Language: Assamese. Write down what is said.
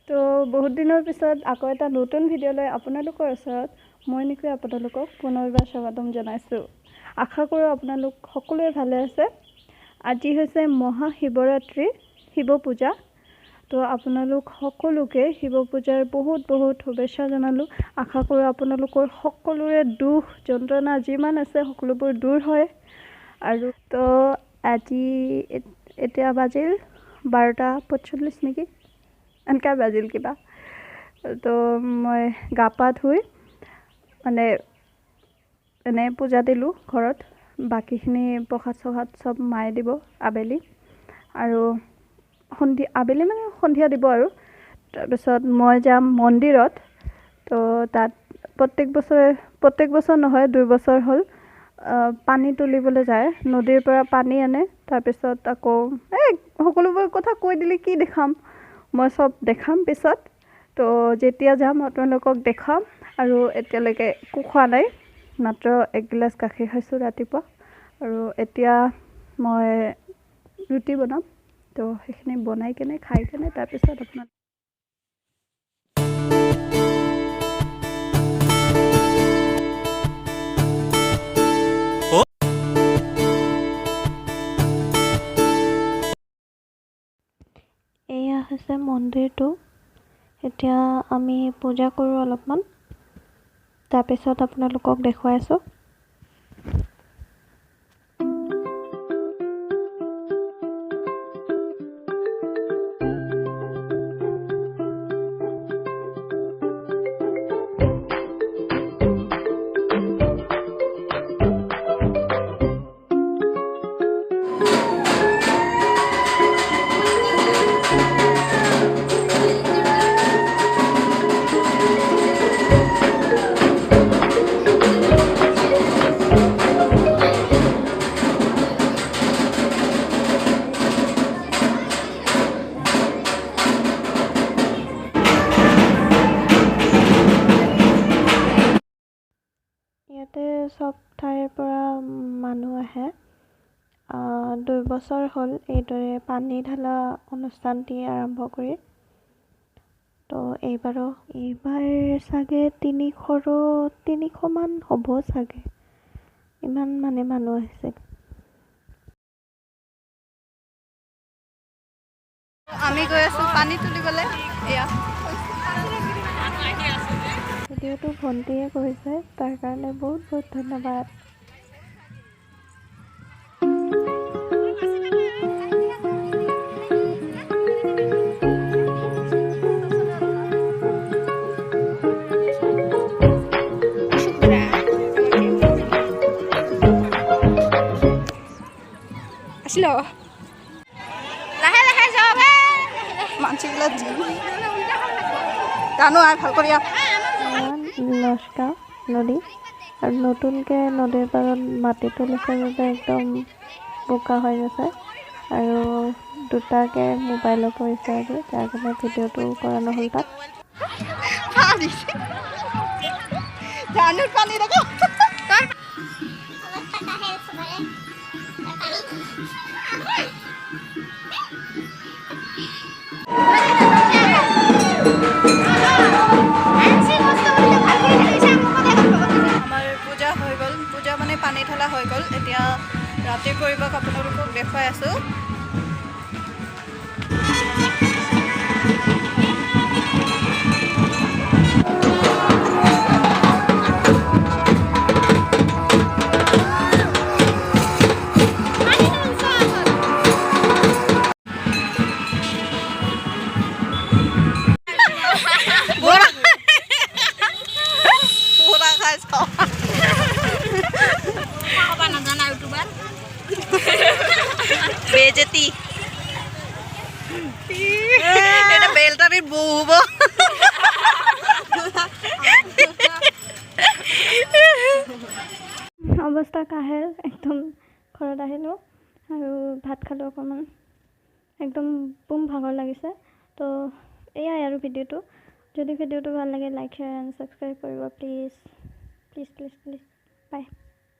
তো বহুত দিনৰ পিছত আকৌ এটা নতুন ভিডিঅ' লৈ আপোনালোকৰ ওচৰত মই নিকৈ আপোনালোকক পুনৰবাৰ স্বাগতম জনাইছোঁ। আশা কৰোঁ আপোনালোক সকলোৱে ভালে আছে। আজি হৈছে মহাশিৱৰাত্ৰি, শিৱ পূজা। তো আপোনালোক সকলোকে শিৱ পূজাৰ বহুত বহুত শুভেচ্ছা জনালোঁ। আশা কৰোঁ আপোনালোকৰ সকলোৰে দুখ যন্ত্ৰণা যিমান আছে সকলোবোৰ দূৰ হয়। আৰু তো আজি এতিয়া বাজিল 12:45 নেকি, এনেকৈ বাজিল কিবা। তো মই গা পা ধুই মানে এনে পূজা দিলোঁ ঘৰত। বাকীখিনি প্ৰসাদ চসাদ চব মায়ে দিব আবেলি, আৰু আবেলি মানে সন্ধিয়া দিব আৰু। তাৰপিছত মই যাম মন্দিৰত। তো তাত প্ৰত্যেক বছৰ নহয় 2 বছৰ হ'ল পানী তুলিবলৈ যায়, নদীৰ পৰা পানী আনে। তাৰপিছত আকৌ সকলোবোৰ কথা কৈ দিলে কি দেখাম, মই চব দেখাম পিছত। তো যেতিয়া যাম আপোনালোকক দেখাম। আৰু এতিয়ালৈকে একো খোৱা নাই, মাত্ৰ 1 গিলাচ গাখীৰ খাইছোঁ ৰাতিপুৱা। আৰু এতিয়া মই ৰুটি বনাম। তো সেইখিনি বনাই কেনে খাই কেনে তাৰপিছত আপোনাৰ এয়া হৈছে মন্দিৰটো। এতিয়া আমি পূজা কৰোঁ অলপমান, তাৰপিছত আপোনালোকক দেখুৱাই আছোঁ। ইয়াতে চব ঠাইৰ পৰা মানুহ আহে। 2 বছৰ হ'ল এইদৰে পানী ঢালা অনুষ্ঠানটি আৰম্ভ কৰি। তো এইবাৰ চাগে 300 মান হ'ব চাগে, ইমান মানে মানুহ আহিছে। আমি গৈ আছোঁ পানী তুলিবলৈ। এয়া ভিডিঅ'টো ভণ্টিয়ে কৰিছে, তাৰ কাৰণে বহুত বহুত ধন্যবাদ। আসিল লাহে লাহে যাও মানসিবিলাক জানো আৰ ভাল কৰিয়া লস্কা নদী। আৰু নতুনকৈ নদীৰ পাৰত মাটি তুলিছে বাবে একদম বোকা হৈ গৈছে। আৰু দুটাকৈ মোবাইলত পৰিছে আজি, তাৰ কাৰণে ভিডিঅ'টো কৰা নহ'ল তাত। আমাৰ পূজা হৈ গ'ল, পূজা মানে পানী ঢলা হৈ গ'ল। এতিয়া ৰাতিৰ পৰিৱেশ আপোনালোকক দেখুৱাই আছোঁ। বেজেতি এটা বেলটাৰি বউব অৱস্থা কাহেল একদম। ঘৰত আহিলোঁ আৰু ভাত খালোঁ অকণমান, একদম বুম ভাগৰ লাগিছে। তো এয়াই আৰু ভিডিঅ'টো। যদি ভিডিঅ'টো ভাল লাগে লাইক শ্বেয়াৰ এণ্ড ছাবস্ক্ৰাইব কৰিব please please please please. By.